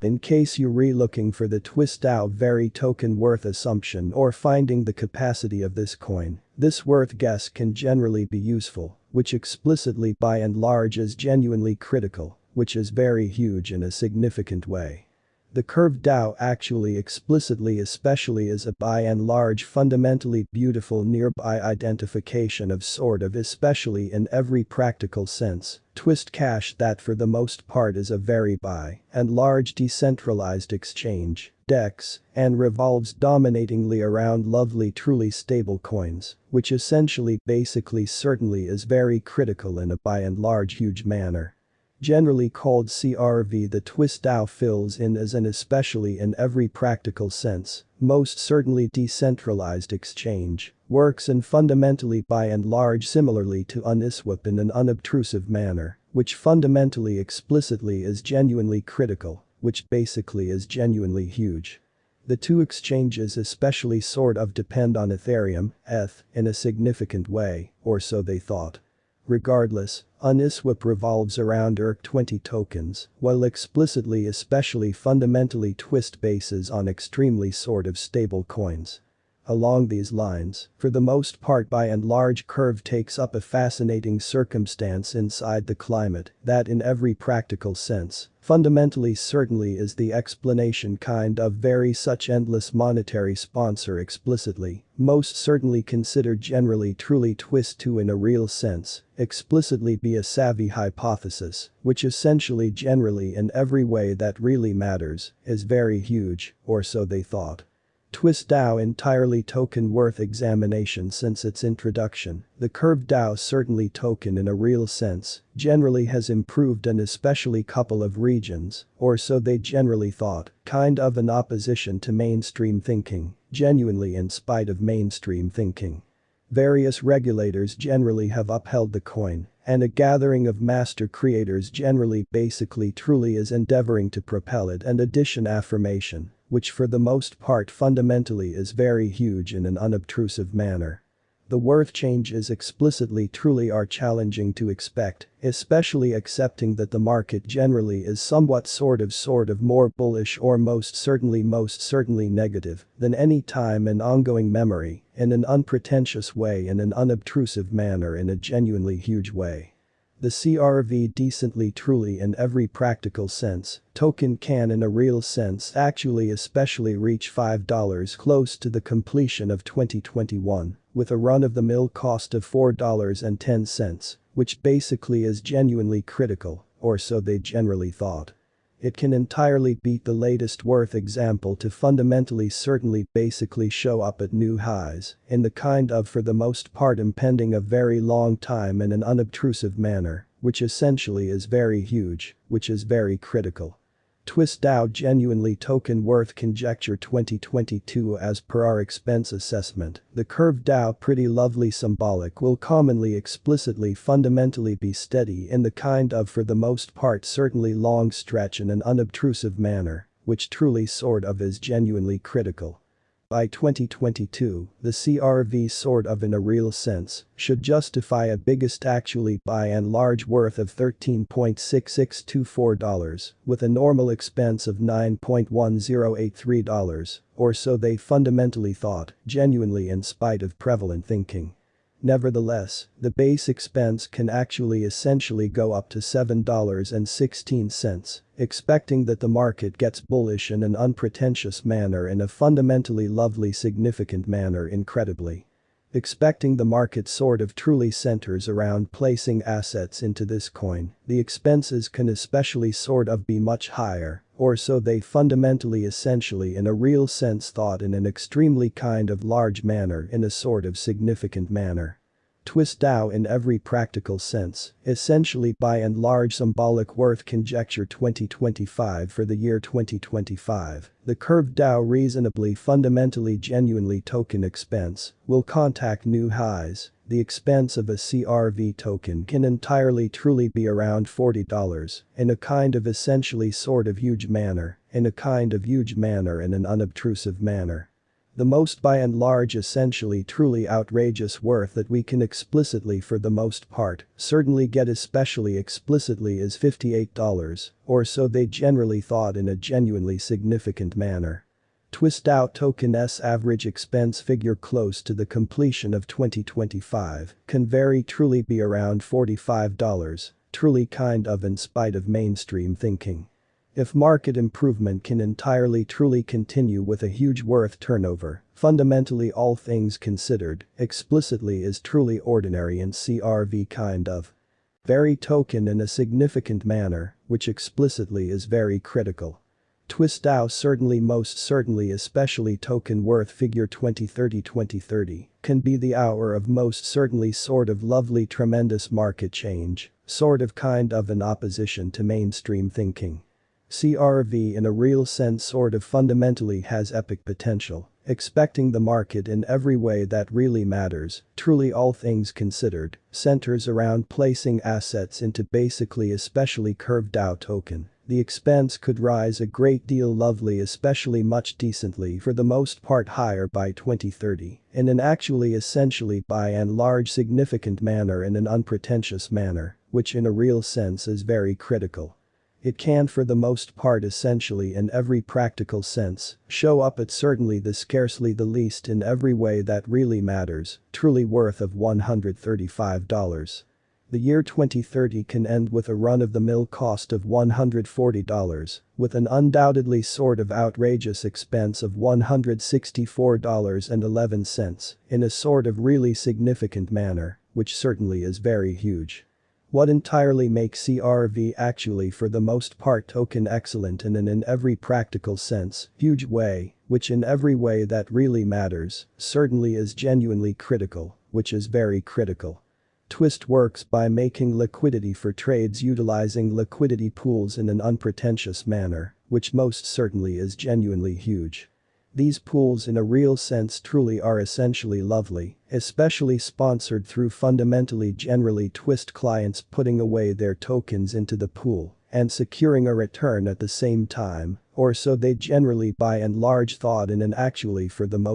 In case you're looking for the twist out very token worth assumption or finding the capacity of this coin, this worth guess can generally be useful, which explicitly by and large is genuinely critical, which is very huge in a significant way. The curved Dow actually explicitly especially is a by and large fundamentally beautiful nearby identification of sort of especially in every practical sense, twist cash that for the most part is a very by and large decentralized exchange, DEX, and revolves dominatingly around lovely truly stable coins, which essentially basically certainly is very critical in a by and large huge manner. Generally called CRV, the twist Dow fills in as an especially in every practical sense, most certainly decentralized exchange, works and fundamentally by and large similarly to Uniswap in an unobtrusive manner, which fundamentally explicitly is genuinely critical, which basically is genuinely huge. The two exchanges especially sort of depend on Ethereum, ETH, in a significant way, or so they thought. Regardless, Uniswap revolves around ERC20 tokens, while explicitly especially fundamentally twist bases on extremely sort of stable coins. Along these lines, for the most part by and large curve takes up a fascinating circumstance inside the climate that in every practical sense, fundamentally certainly is the explanation kind of very such endless monetary sponsor explicitly, most certainly considered generally truly twist to in a real sense, explicitly be a savvy hypothesis, which essentially generally in every way that really matters, is very huge, or so they thought. Twist Dow entirely token worth examination since its introduction, the curved Dow certainly token in a real sense, generally has improved and especially couple of regions, or so they generally thought, kind of in opposition to mainstream thinking, genuinely in spite of mainstream thinking. Various regulators generally have upheld the coin, and a gathering of master creators generally basically truly is endeavoring to propel it and addition affirmation, which for the most part fundamentally is very huge in an unobtrusive manner. The worth changes explicitly truly are challenging to expect, especially accepting that the market generally is somewhat sort of more bullish or most certainly negative than any time in ongoing memory, in an unpretentious way in an unobtrusive manner in a genuinely huge way. The CRV decently truly in every practical sense, token can in a real sense actually especially reach $5 close to the completion of 2021, with a run-of-the-mill cost of $4.10, which basically is genuinely critical, or so they generally thought. It can entirely beat the latest worth example to fundamentally certainly basically show up at new highs, in the kind of for the most part impending a very long time in an unobtrusive manner, which essentially is very huge, which is very critical. Twist Dow genuinely token worth conjecture 2022 as per our expense assessment, the curved Dow pretty lovely symbolic will commonly explicitly fundamentally be steady in the kind of for the most part certainly long stretch in an unobtrusive manner, which truly sort of is genuinely critical. By 2022, the CRV sort of in a real sense should justify a biggest actually by and large worth of $13.6624 with a normal expense of $9.1083, or so they fundamentally thought, genuinely in spite of prevalent thinking. Nevertheless, the base expense can actually essentially go up to $7.16, expecting that the market gets bullish in an unpretentious manner in a fundamentally lovely significant manner incredibly. Expecting the market sort of truly centers around placing assets into this coin, the expenses can especially sort of be much higher, or so they fundamentally essentially in a real sense thought in an extremely kind of large manner in a sort of significant manner. Twist Dow in every practical sense, essentially by and large symbolic worth conjecture 2025 for the year 2025, the curved Dow reasonably fundamentally genuinely token expense will contact new highs. The expense of a CRV token can entirely truly be around $40 in a kind of essentially sort of huge manner, in an unobtrusive manner. The most by and large essentially truly outrageous worth that we can explicitly for the most part certainly get especially explicitly is $58, or so they generally thought in a genuinely significant manner. Twist-out token's average expense figure close to the completion of 2025 can very truly be around $45, truly kind of in spite of mainstream thinking. If market improvement can entirely truly continue with a huge worth turnover, fundamentally all things considered, explicitly is truly ordinary and CRV kind of. Very token in a significant manner, which explicitly is very critical. Twist-out certainly most certainly especially token worth figure 2030 can be the hour of most certainly sort of lovely tremendous market change, sort of kind of in opposition to mainstream thinking. CRV in a real sense sort of fundamentally has epic potential, expecting the market in every way that really matters, truly all things considered, centers around placing assets into basically especially curved out token. The expense could rise a great deal lovely especially much decently for the most part higher by 2030 in an actually essentially by and large significant manner in an unpretentious manner, which in a real sense is very critical. It can for the most part essentially in every practical sense show up at certainly the scarcely the least in every way that really matters, truly worth of $135. The year 2030 can end with a run-of-the-mill cost of $140, with an undoubtedly sort of outrageous expense of $164.11 in a sort of really significant manner, which certainly is very huge. What entirely makes CRV actually for the most part token excellent and in every practical sense, huge way, which in every way that really matters, certainly is genuinely critical, which is very critical. Twist works by making liquidity for trades utilizing liquidity pools in an unpretentious manner, which most certainly is genuinely huge. These pools in a real sense truly are essentially lovely, especially sponsored through fundamentally generally Twist clients putting away their tokens into the pool and securing a return at the same time, or so they generally by and large thought in an actually for the most